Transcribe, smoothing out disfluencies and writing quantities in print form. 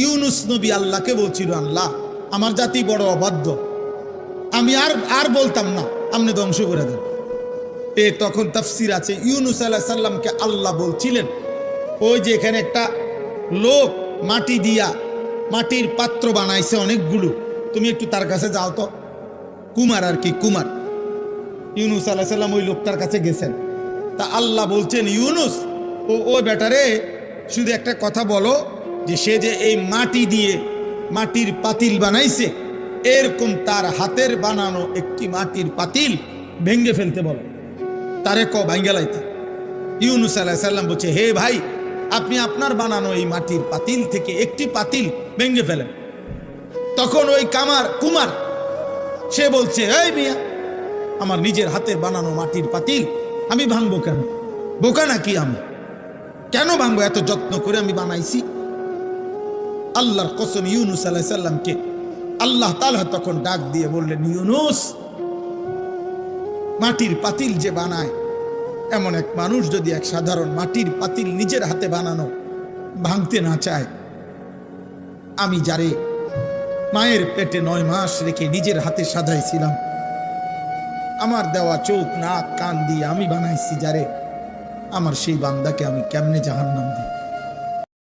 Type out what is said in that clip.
ইউনুস নবী আল্লাহকে বলছিল, আল্লাহ আমার জাতি বড় অবাধ্য, আমি আর বলতাম না, আপনি ধ্বংস করে দেন। তখন তাফসির আছে ইউনুস আলাইহিস সালামকে আল্লাহ বলছিলেন, ওই যে এখানে একটা লোক মাটি দিয়া মাটির পাত্র বানাইছে অনেকগুলো, তুমি একটু তার কাছে যাও তো। কুমার আর কি, কুমার। ইউনুস আলাইহিস সালাম ওই লোকটার কাছে গেছেন। তা আল্লাহ বলছেন, ইউনুস ও বেটারে শুধু একটা কথা বলো, যে সে যে এই মাটি দিয়ে মাটির পাতিল বানাইছে, এরকম তার হাতের বানানো একটি মাটির পাতিল ভেঙ্গে ফেলতে বলো, তারে ভাঙ্গে লাইতে। ইউনুস আলাইহিস সালাম বলছে, হে ভাই, আপনি আপনার বানানো এই মাটির পাতিল থেকে একটি পাতিল ভেঙ্গে ফেলেন। তখন ওই কুমার সে বলছে, এই মিয়া, আমার নিজের হাতের বানানো মাটির পাতিল আমি ভাঙবো কেন? বোকা নাকি আমি? কেন ভাঙবো? এত যত্ন করে আমি বানাইছি। আল্লাহর কসম, ইউনুস আলাইহিস সালামকে আল্লাহ তাআলা তখন ডাক দিয়ে বললেন, ইউনুস, মাটির পাতিল যে বানায়, এমন এক মানুষ যদি এক সাধারণ মাটির পাতিল নিজের হাতে বানানো ভাঙতে না চায়, আমি যারে মায়ের পেটে 9 মাস রেখে নিজের হাতে সাজাইছিলাম, আমার দেওয়া চোখ নাক কান দিয়ে আমি বানাইছি যারে, আমার সেই বান্দাকে আমি কেমনে জাহান্নাম দিই?